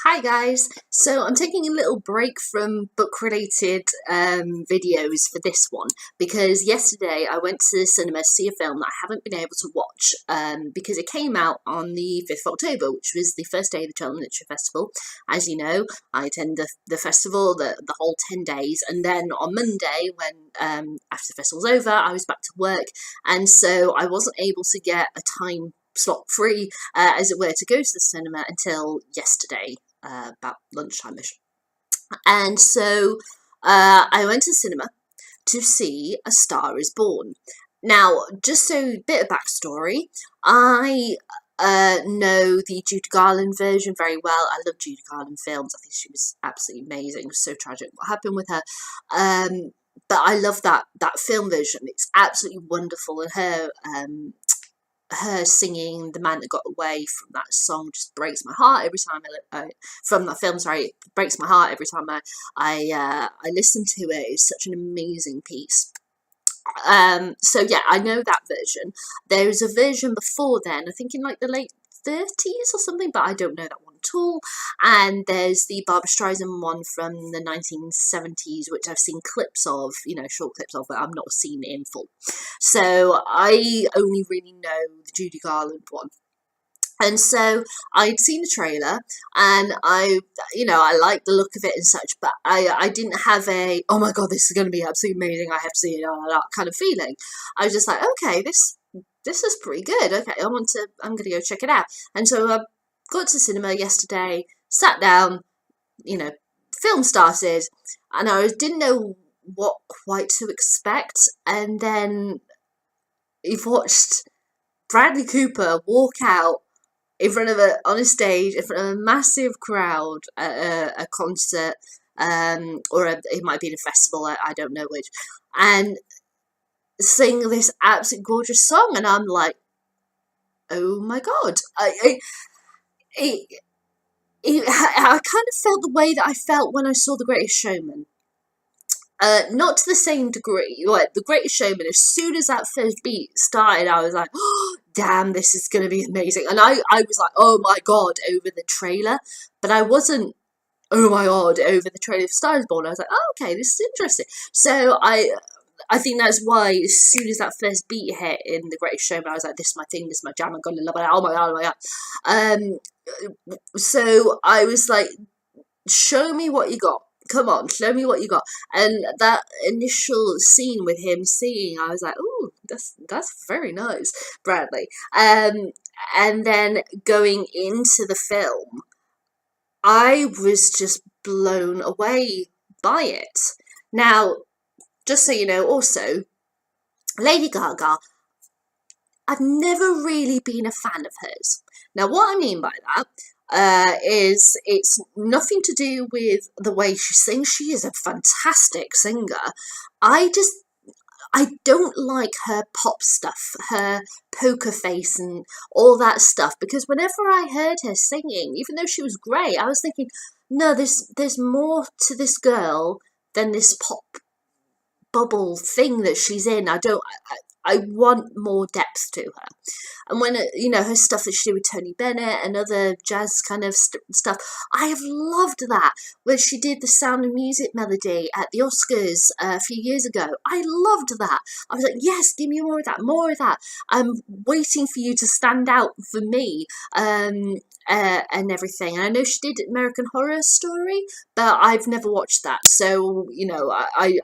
Hi guys, so I'm taking a little break from book related videos for this one because yesterday I went to the cinema to see a film that I haven't been able to watch because it came out on the 5th of October, which was the first day of the Cheltenham Literature Festival. As you know, I attend the festival the whole 10 days, and then on Monday, when after the festival's over, I was back to work, and so I wasn't able to get a time slot free, as it were, to go to the cinema until yesterday. About lunchtime-ish. And so I went to the cinema to see A Star is Born. Now, just so a bit of backstory, I know the Judy Garland version very well. I love Judy Garland films. I think she was absolutely amazing. It was so tragic what happened with her. But I love that film version. It's absolutely wonderful, and her singing "The Man That Got Away" from that song just breaks my heart every time from that film. Sorry, it breaks my heart every time I listen to it. It's such an amazing piece. So yeah, I know that version. There's a version before then, I think in like the late 30s or something, but I don't know that one at all. And there's the Barbra Streisand one from the 1970s, which I've seen clips of, short clips of, but I've not seen it in full. So I only really know the Judy Garland one. And so I'd seen the trailer, and I liked the look of it and such, but I didn't have a, oh my god, this is going to be absolutely amazing, I have to see it, that kind of feeling. I was just like, okay, this is pretty good. Okay, I'm going to go check it out. And so I got to the cinema yesterday, sat down, film started, and I didn't know what quite to expect. And then you've watched Bradley Cooper walk out on a stage in front of a massive crowd at a concert, it might be in a festival, I don't know which, and sing this absolute gorgeous song, and I'm like, oh my god, I kind of felt the way that I felt when I saw The Greatest Showman. Not to the same degree. Like The Greatest Showman, as soon as that first beat started, I was like, oh, damn, this is going to be amazing. And I was like, oh my god, over the trailer. But I wasn't, oh my god, over the trailer of Star is Born. I was like, oh, okay, this is interesting. So I think that's why as soon as that first beat hit in The Greatest Showman, I was like, this is my thing, this is my jam, I'm going to love it. Oh my god, oh my god. So I was like, show me what you got. Come on, show me what you got. And that initial scene with him singing, I was like, oh, that's very nice, Bradley. And then going into the film, I was just blown away by it. Now, just so you know, also, Lady Gaga, I've never really been a fan of hers. Now, what I mean by that is it's nothing to do with the way she sings. She is a fantastic singer. I don't like her pop stuff, her poker face and all that stuff, because whenever I heard her singing, even though she was great, I was thinking, no, there's more to this girl than this pop bubble thing that she's in. I want more depth to her. And when, her stuff that she did with Tony Bennett and other jazz kind of stuff, I have loved that. When she did the Sound of Music melody at the Oscars a few years ago, I loved that. I was like, yes, give me more of that, more of that. I'm waiting for you to stand out for me. And everything. And I know she did American Horror Story, but I've never watched that. So, I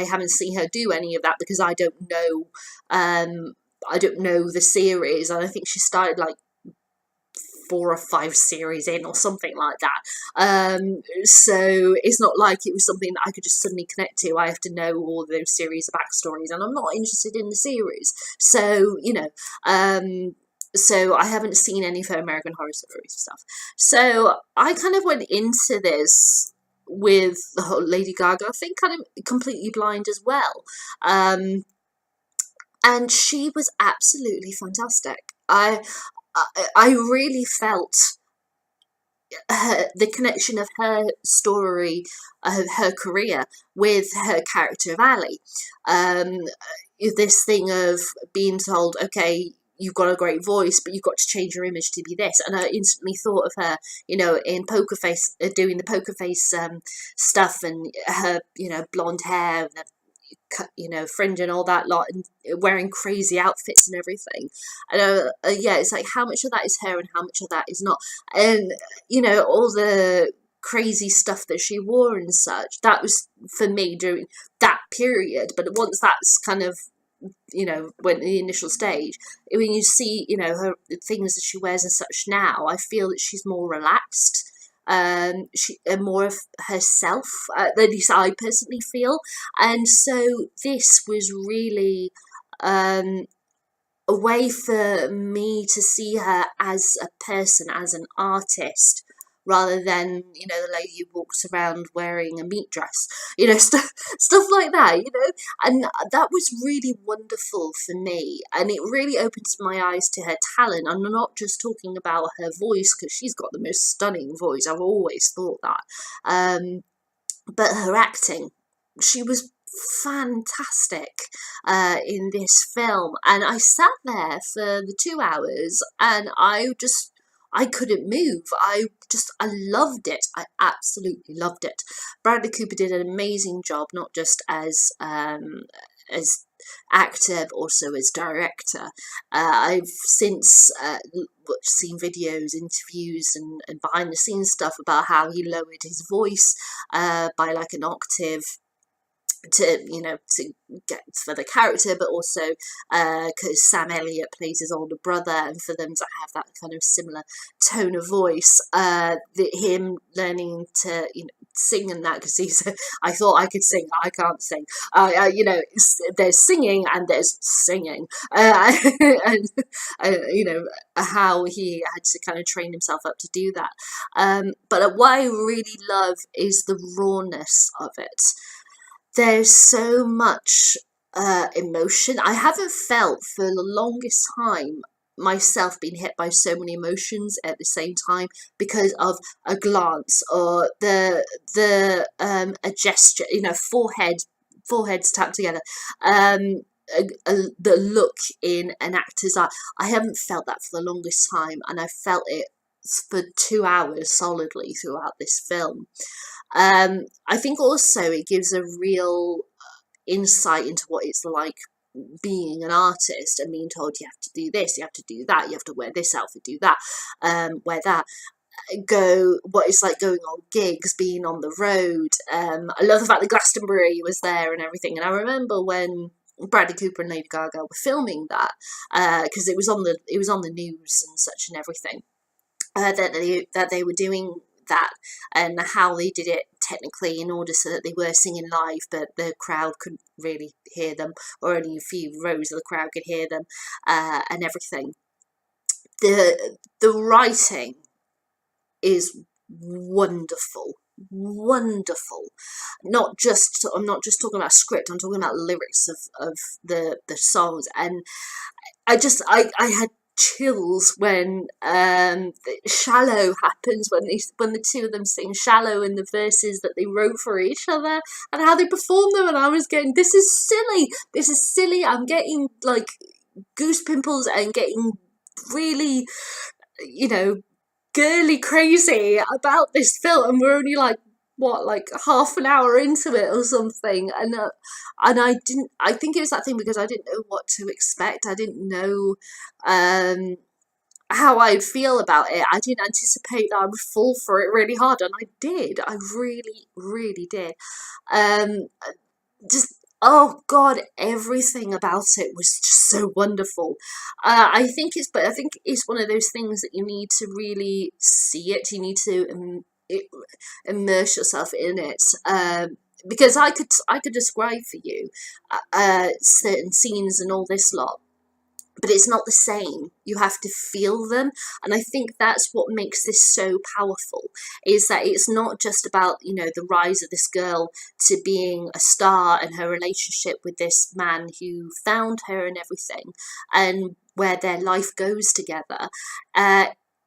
haven't seen her do any of that because I don't know the series. And I think she started like 4 or 5 series in or something like that. So it's not like it was something that I could just suddenly connect to. I have to know all those series of backstories, and I'm not interested in the series. So, so I haven't seen any of her American Horror Story stuff. So I kind of went into this with the whole Lady Gaga thing kind of completely blind as well. And she was absolutely fantastic. I really felt the connection of her story, of her career, with her character of Ali. This thing of being told, okay, you've got a great voice, but you've got to change your image to be this. And I instantly thought of her, in Poker Face, doing the Poker Face stuff, and her, blonde hair, and fringe and all that lot, and wearing crazy outfits and everything. And yeah, it's like how much of that is her and how much of that is not. And all the crazy stuff that she wore and such, that was for me during that period. But once that's kind of when the initial stage, when you see her the things that she wears and such now, I feel that she's more relaxed, she more of herself, at least I personally feel. And so this was really a way for me to see her as a person, as an artist, rather than the lady who walks around wearing a meat dress, stuff like that, and that was really wonderful for me, and it really opens my eyes to her talent. I'm not just talking about her voice, because she's got the most stunning voice, I've always thought that, but her acting, she was fantastic in this film, and I sat there for the 2 hours and I couldn't move. I loved it. I absolutely loved it. Bradley Cooper did an amazing job, not just as actor, but also as director. I've since seen videos, interviews, and behind the scenes stuff about how he lowered his voice by like an octave to get for the character, but also because Sam Elliott plays his older brother, and for them to have that kind of similar tone of voice, him learning to sing and that, because I thought I could sing, I can't sing, there's singing and there's singing, and how he had to kind of train himself up to do that, but what I really love is the rawness of it. There's so much emotion. I haven't felt for the longest time myself being hit by so many emotions at the same time because of a glance or a gesture, foreheads tapped together, the look in an actor's eye. I haven't felt that for the longest time, and I felt it for 2 hours solidly throughout this film. I think also it gives a real insight into what it's like being an artist and being told you have to do this, you have to do that, you have to wear this outfit, do that, wear that, what it's like going on gigs, being on the road. I love the fact that Glastonbury was there and everything, and I remember when Bradley Cooper and Lady Gaga were filming that, because it was on the news and such and everything, that they were doing that, and how they did it technically in order so that they were singing live, but the crowd couldn't really hear them, or only a few rows of the crowd could hear them, and everything. The writing is wonderful. I'm not just talking about script, I'm talking about lyrics of the songs, and I had chills when Shallow happens, when the two of them sing Shallow in the verses that they wrote for each other, and how they perform them, and I was going, this is silly, I'm getting like goose pimples and getting really girly crazy about this film, and we're only like half an hour into it or something, and I think it was that thing because I didn't know what to expect. I didn't know how I'd feel about it. I didn't anticipate that I would fall for it really hard, and I did. I really did. Just, oh God, everything about it was just so wonderful. I think it's one of those things that you need to really see it. You need to immerse yourself in it, because I could describe for you certain scenes and all this lot, but it's not the same. You have to feel them, and I think that's what makes this so powerful, is that it's not just about the rise of this girl to being a star and her relationship with this man who found her and everything, and where their life goes together.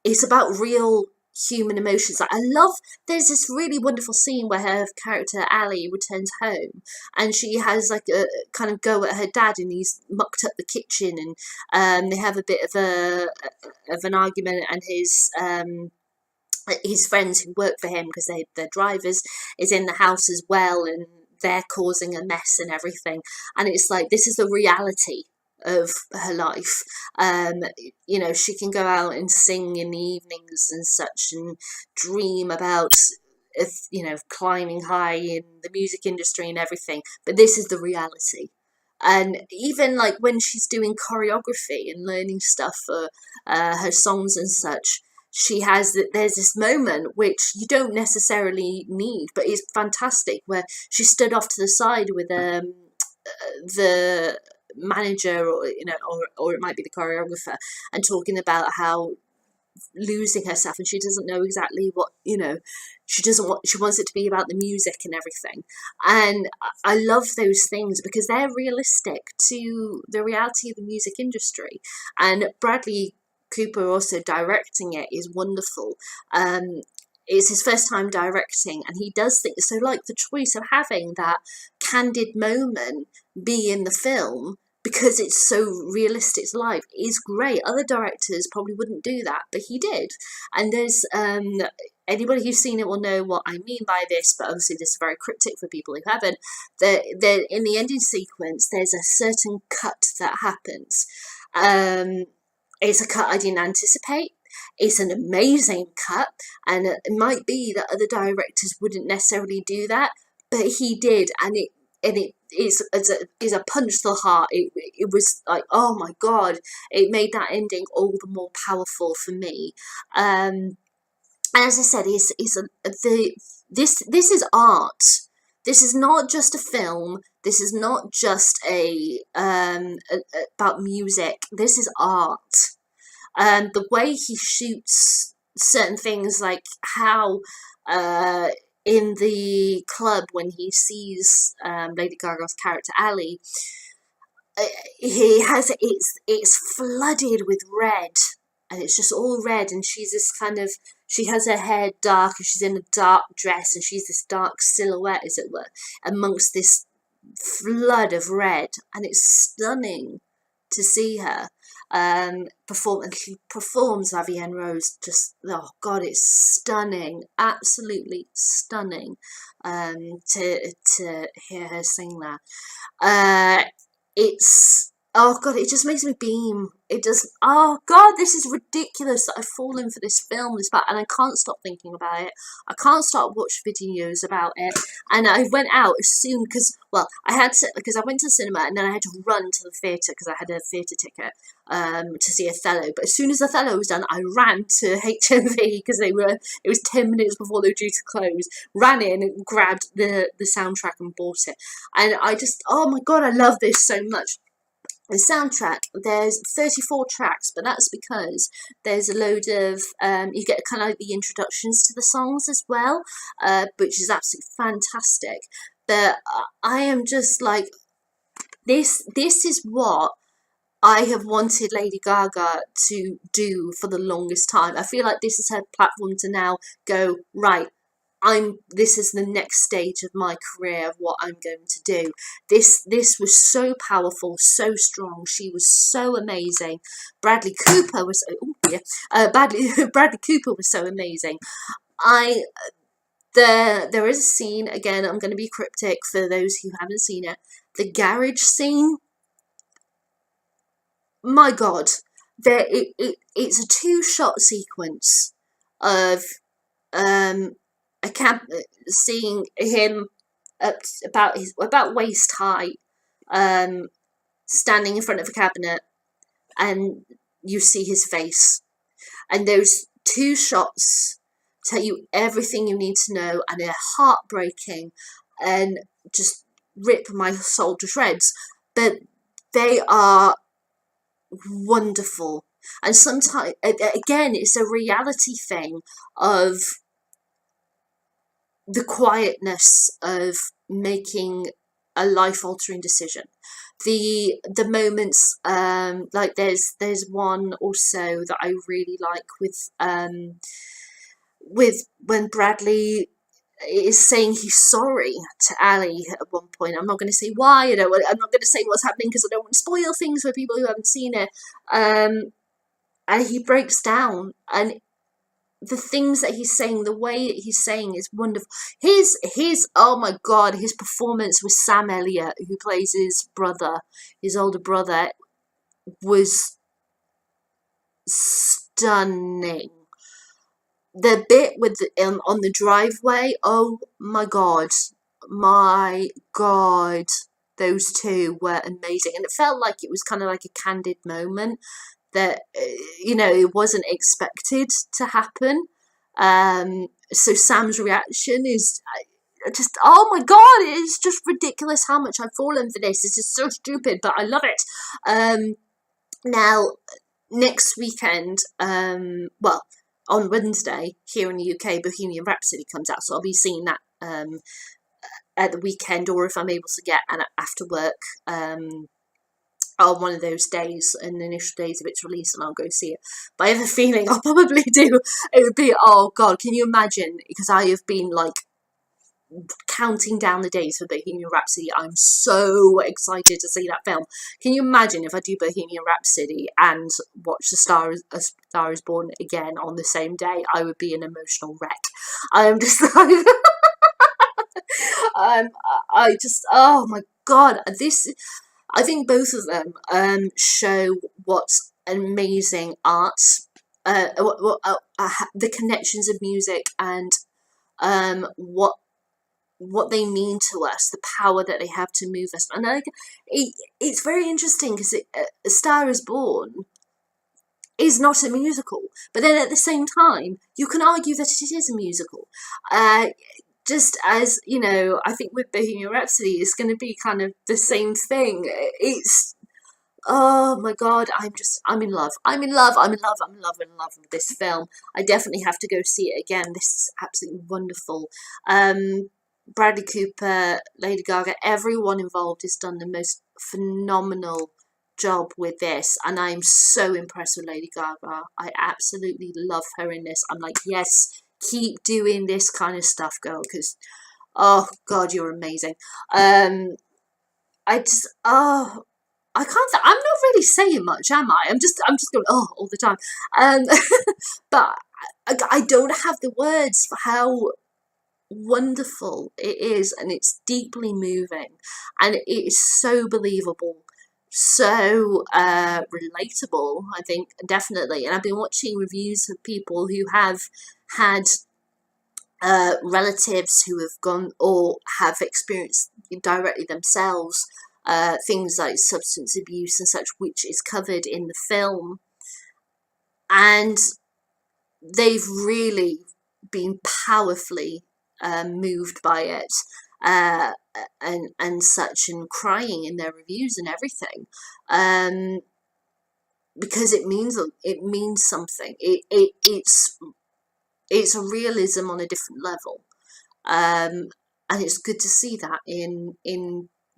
It's about real human emotions. Like, I love, there's this really wonderful scene where her character Ali returns home, and she has like a kind of go at her dad, and he's mucked up the kitchen, and they have a bit of an argument, and his friends who work for him because they're drivers is in the house as well, and they're causing a mess and everything. And it's like, this is the reality of her life. You know, she can go out and sing in the evenings and such, and dream about, if you know, climbing high in the music industry and everything, but this is the reality. And even like when she's doing choreography and learning stuff for her songs and such, she has that, there's this moment which you don't necessarily need, but it's fantastic, where she stood off to the side with the manager, or you know, or it might be the choreographer, and talking about how losing herself, and she doesn't know exactly what, you know, she doesn't want, she wants it to be about the music and everything. And I love those things because they're realistic to the reality of the music industry. And Bradley Cooper also directing it is wonderful. It's his first time directing, and he does think so, like the choice of having that candid moment be in the film because it's so realistic to life is great. Other directors probably wouldn't do that, but he did. And there's anybody who's seen it will know what I mean by this, but obviously this is very cryptic for people who haven't. That in the ending sequence, there's a certain cut that happens. It's a cut I didn't anticipate. It's an amazing cut, and it might be that other directors wouldn't necessarily do that, but he did, and it is a punch to the heart. It was like, oh my god, it made that ending all the more powerful for me. And as I said, this is art. This is not just a film. This is not just about music. This is art. The way he shoots certain things, like how in the club when he sees Lady Gaga's character Ali, he has it's flooded with red, and it's just all red, and she's this kind of, she has her hair dark, and she's in a dark dress, and she's this dark silhouette, as it were, amongst this flood of red, and it's stunning to see her perform, and she performs La Vie en Rose just, oh god, it's stunning, absolutely stunning, to hear her sing that. It's, oh god, it just makes me beam. It does. Oh god, this is ridiculous that I've fallen for this film this bad, and I can't stop thinking about it. I can't stop watching videos about it. And I went out as soon, because, well, I had to, because I went to the cinema and then I had to run to the theatre because I had a theatre ticket to see Othello. But as soon as Othello was done, I ran to HMV because it was 10 minutes before they were due to close. Ran in and grabbed the soundtrack and bought it. And I just, oh my god, I love this so much. The soundtrack, there's 34 tracks, but that's because there's a load of, you get kind of like the introductions to the songs as well, which is absolutely fantastic. But I am just like, this is what I have wanted Lady Gaga to do for the longest time. I feel like this is her platform to now go, right, this is the next stage of my career of what I'm going to do. This was so powerful, so strong. She was so amazing. Bradley Cooper was Bradley Cooper was so amazing. There is a scene, again, I'm going to be cryptic for those who haven't seen it. The garage scene. My god, it's a 2-shot sequence of a seeing him at about waist high, standing in front of a cabinet, and you see his face, and those 2 shots tell you everything you need to know, and they're heartbreaking and just rip my soul to shreds, but they are wonderful. And sometimes, again, it's a reality thing of the quietness of making a life-altering decision. The moments, like there's one also that I really like with with when Bradley is saying he's sorry to Ali at one point. I'm not going to say why. I'm not going to say what's happening because I don't want to spoil things for people who haven't seen it. And he breaks down, and the things that he's saying, the way that he's saying is wonderful. His oh my god, his performance with Sam Elliott, who plays his brother, his older brother, was stunning. The bit with on the driveway, oh my god, those two were amazing, and it felt like it was kind of like a candid moment that it wasn't expected to happen. So Sam's reaction is just, oh my god, it's just ridiculous how much I've fallen for this. This is so stupid, but I love it. Now, next weekend, well, on Wednesday here in the UK, Bohemian Rhapsody comes out, so I'll be seeing that at the weekend, or if I'm able to get an after work on one of those days, and the initial days of its release, and I'll go see it. But I have a feeling I'll probably do. It would be, oh god, can you imagine? Because I have been like counting down the days for Bohemian Rhapsody. I'm so excited to see that film. Can you imagine if I do Bohemian Rhapsody and watch A Star Is Born again on the same day? I would be an emotional wreck. I'm just like, I just, oh my god, I think both of them show what's amazing art, the connections of music, and what they mean to us, the power that they have to move us. And it's very interesting because A Star Is Born is not a musical, but then at the same time, you can argue that it is a musical. Just as, I think with Bohemian Rhapsody, it's going to be kind of the same thing. It's, oh my god, I'm in love. I'm in love with this film. I definitely have to go see it again. This is absolutely wonderful. Bradley Cooper, Lady Gaga, everyone involved has done the most phenomenal job with this, and I'm so impressed with Lady Gaga. I absolutely love her in this. I'm like, yes, keep doing this kind of stuff, girl, because oh god, you're amazing. I just, I can't. I'm not really saying much, am I? I'm just going all the time. But I don't have the words for how wonderful it is, and it's deeply moving, and it is so believable, so relatable. I think definitely, and I've been watching reviews of people who have had relatives who have gone or have experienced directly themselves things like substance abuse and such, which is covered in the film, and they've really been powerfully moved by it, and such, and crying in their reviews and everything, because it means something. It's a realism on a different level, and it's good to see that in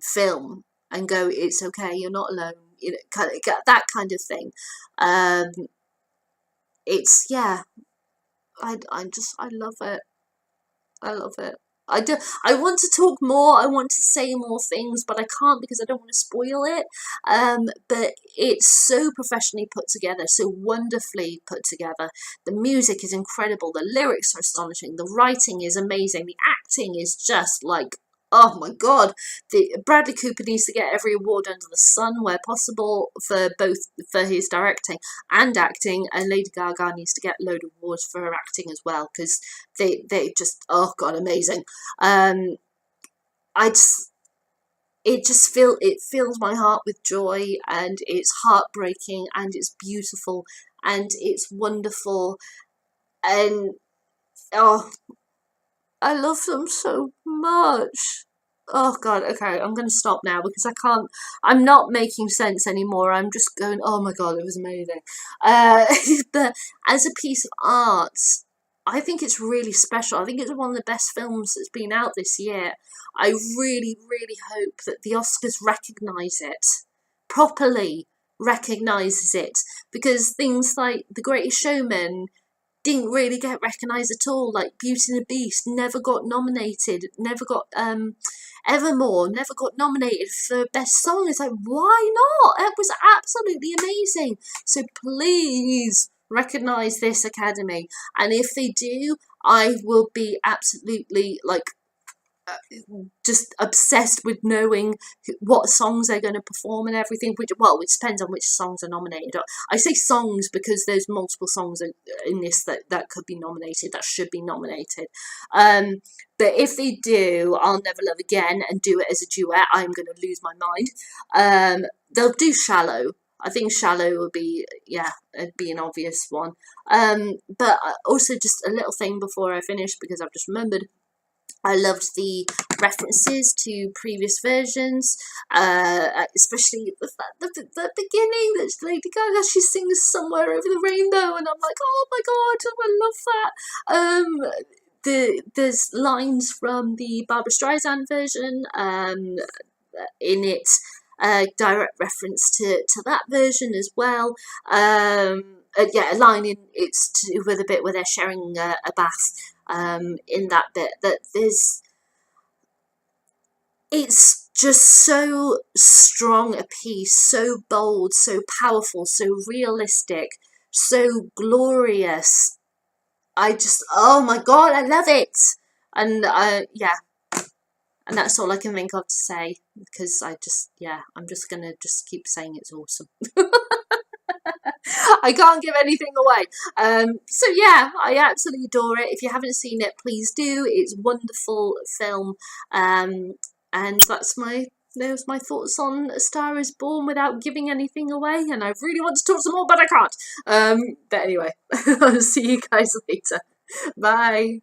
film, and go, it's okay, you're not alone, kind of that kind of thing. It's, yeah, I love it. I love it. I want to talk more. I want to say more things, but I can't because I don't want to spoil it. But it's so professionally put together, so wonderfully put together. The music is incredible. The lyrics are astonishing. The writing is amazing. The acting is just like, oh my god. Bradley Cooper needs to get every award under the sun where possible for his directing and acting, and Lady Gaga needs to get a load of awards for her acting as well, because they just, oh god, amazing. It fills my heart with joy, and it's heartbreaking, and it's beautiful, and it's wonderful, and oh, I love them so much. Oh god, okay, I'm gonna stop now because I'm not making sense anymore. I'm just going, oh my god, it was amazing. But as a piece of art, I think it's really special. I think it's one of the best films that's been out this year. I really, really hope that the Oscars recognise it, properly recognises it, because things like The Greatest Showman didn't really get recognised at all. Like Beauty and the Beast never got nominated, never got Evermore never got nominated for best song. It's like, why not? It was absolutely amazing. So please recognise this Academy, and if they do, I will be absolutely like just obsessed with knowing what songs they're going to perform and everything, which, well, it depends on which songs are nominated. I say songs because there's multiple songs in this that could be nominated, that should be nominated. But if they do I'll Never Love Again and do it as a duet, I'm going to lose my mind. They'll do Shallow. I think Shallow would be, yeah, it'd be an obvious one. But also just a little thing before I finish, because I've just remembered, I loved the references to previous versions, especially the beginning that Lady Gaga, she sings Somewhere Over the Rainbow, and I'm like, oh my god, I love that. There's lines from the Barbra Streisand version in it, direct reference to that version as well. Yeah, a line in it's to do with a bit where they're sharing a bath. In that bit, that it's just so strong a piece, so bold, so powerful, so realistic, so glorious. I just, oh my god, I love it. And yeah, and that's all I can think of to say, because I just, yeah, I'm just gonna just keep saying it's awesome. I can't give anything away. So yeah, I absolutely adore it. If you haven't seen it, please do. It's a wonderful film. And that's those my thoughts on A Star Is Born without giving anything away. And I really want to talk some more, but I can't. But anyway, I'll see you guys later. Bye.